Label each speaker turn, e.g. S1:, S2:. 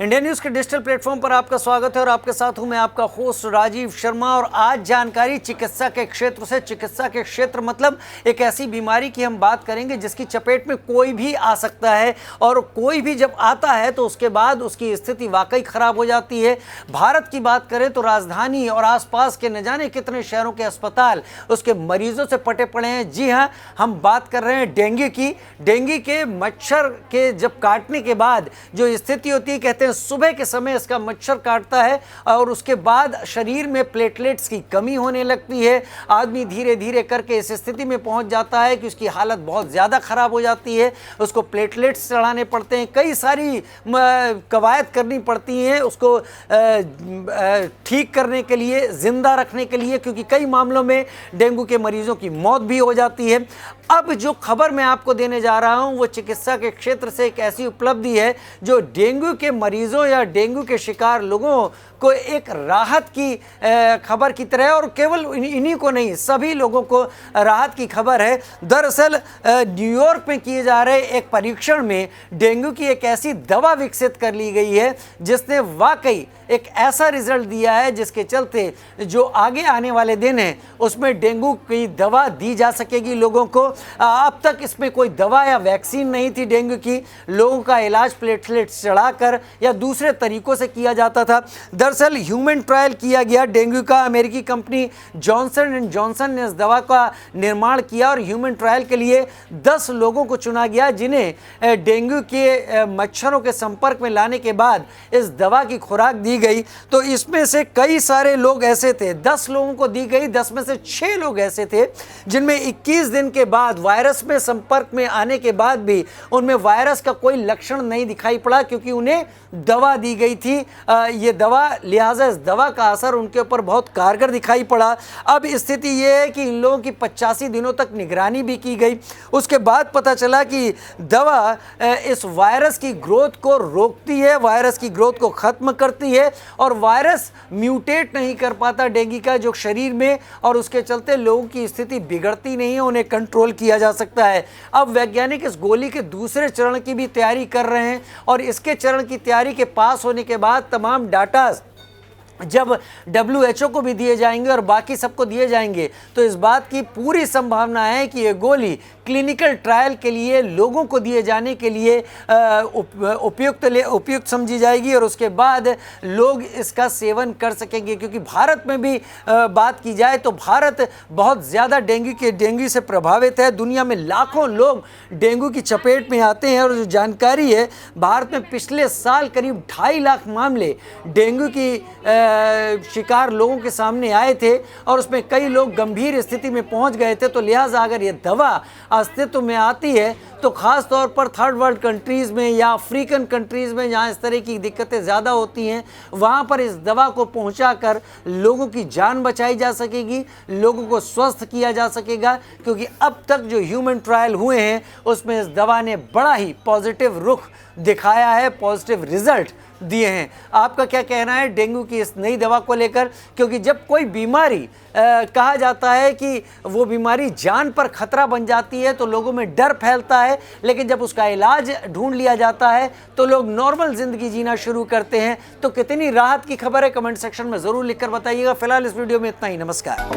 S1: India news के digital platform पर आपका स्वागत है और आपके साथ हूं मैं आपका होस्ट राजीव शर्मा। और आज जानकारी चिकित्सा के क्षेत्र से। चिकित्सा के क्षेत्र मतलब एक ऐसी बीमारी की हम बात करेंगे जिसकी चपेट में कोई भी आ सकता है और कोई भी जब आता है तो उसके बाद उसकी स्थिति वाकई खराब हो जाती है। भारत की बात करें तो राजधानी और आसपास के न जाने कितने शहरों के अस्पताल उसके मरीजों से पटे पड़े हैं। जी हाँ, हम बात कर रहे हैं डेंगू की। डेंगू के मच्छर के जब काटने के बाद जो स्थिति होती है, कहते हैं सुबह के समय इसका मच्छर काटता है और उसके बाद शरीर में प्लेटलेट्स की कमी होने लगती है। आदमी धीरे धीरे करके इस स्थिति में पहुंच जाता है कि उसकी हालत बहुत ज़्यादा ख़राब हो जाती है। उसको प्लेटलेट्स चढ़ाने पड़ते हैं, कई सारी कवायद करनी पड़ती हैं उसको ठीक करने के लिए, ज़िंदा रखने के लिए, क्योंकि कई मामलों में डेंगू के मरीजों की मौत भी हो जाती है। अब जो खबर मैं आपको देने जा रहा हूं वो चिकित्सा के क्षेत्र से एक ऐसी उपलब्धि है जो डेंगू के मरीजों या डेंगू के शिकार लोगों को एक राहत की खबर की तरह, और केवल इन्हीं को नहीं सभी लोगों को राहत की खबर है। दरअसल न्यूयॉर्क में किए जा रहे एक परीक्षण में डेंगू की एक ऐसी दवा विकसित कर ली गई है जिसने वाकई एक ऐसा रिजल्ट दिया है जिसके चलते जो आगे आने वाले दिन हैं उसमें डेंगू की दवा दी जा सकेगी लोगों को। अब तक इसमें कोई दवा या वैक्सीन नहीं थी डेंगू की। लोगों का इलाज प्लेटलेट्स चढ़ाकर या दूसरे तरीकों से किया जाता था। दरअसल ह्यूमन ट्रायल किया गया डेंगू का। अमेरिकी कंपनी जॉनसन एंड जॉनसन ने इस दवा का निर्माण किया और ह्यूमन ट्रायल के लिए 10 लोगों को चुना गया जिन्हें डेंगू के मच्छरों के संपर्क में लाने के बाद इस दवा की खुराक दी गई। तो इसमें से कई सारे लोग ऐसे थे, 10 लोगों को दी गई, 10 में से 6 लोग ऐसे थे जिनमें 21 दिन के बाद वायरस में संपर्क में आने के बाद भी उनमें वायरस का कोई लक्षण नहीं दिखाई पड़ा क्योंकि उन्हें दवा दी गई थी ये दवा, लिहाजा इस दवा का असर उनके ऊपर बहुत कारगर दिखाई पड़ा। अब स्थिति ये है कि इन लोगों की 85 दिनों तक निगरानी भी की गई। उसके बाद पता चला कि दवा इस वायरस की ग्रोथ को रोकती है, वायरस की ग्रोथ को ख़त्म करती है और वायरस म्यूटेट नहीं कर पाता डेंगू का जो शरीर में, और उसके चलते लोगों की स्थिति बिगड़ती नहीं है, उन्हें कंट्रोल किया जा सकता है। अब वैज्ञानिक इस गोली के दूसरे चरण की भी तैयारी कर रहे हैं और इसके चरण की तैयारी के पास होने के बाद तमाम डाटा जब WHO को भी दिए जाएंगे और बाकी सबको दिए जाएंगे तो इस बात की पूरी संभावना है कि ये गोली क्लिनिकल ट्रायल के लिए लोगों को दिए जाने के लिए उपयुक्त समझी जाएगी और उसके बाद लोग इसका सेवन कर सकेंगे। क्योंकि भारत में भी बात की जाए तो भारत बहुत ज़्यादा डेंगू से प्रभावित है। दुनिया में लाखों लोग डेंगू की चपेट में आते हैं और जो जानकारी है भारत में पिछले साल करीब 2.5 लाख मामले डेंगू की शिकार लोगों के सामने आए थे और उसमें कई लोग गंभीर स्थिति में पहुंच गए थे। तो लिहाजा अगर ये दवा अस्तित्व में आती है तो ख़ास तौर पर थर्ड वर्ल्ड कंट्रीज़ में या अफ्रीकन कंट्रीज़ में जहाँ इस तरह की दिक्कतें ज़्यादा होती हैं वहाँ पर इस दवा को पहुँचाकर लोगों की जान बचाई जा सकेगी, लोगों को स्वस्थ किया जा सकेगा। क्योंकि अब तक जो ह्यूमन ट्रायल हुए हैं उसमें इस दवा ने बड़ा ही पॉजिटिव रुख दिखाया है, पॉजिटिव रिजल्ट दिए हैं। आपका क्या कहना है डेंगू की इस नई दवा को लेकर? क्योंकि जब कोई बीमारी कहा जाता है कि वो बीमारी जान पर खतरा बन जाती है तो लोगों में डर फैलता है, लेकिन जब उसका इलाज ढूंढ लिया जाता है तो लोग नॉर्मल ज़िंदगी जीना शुरू करते हैं। तो कितनी राहत की खबर है कमेंट सेक्शन में ज़रूर लिखकर बताइएगा। फिलहाल इस वीडियो में इतना ही। नमस्कार।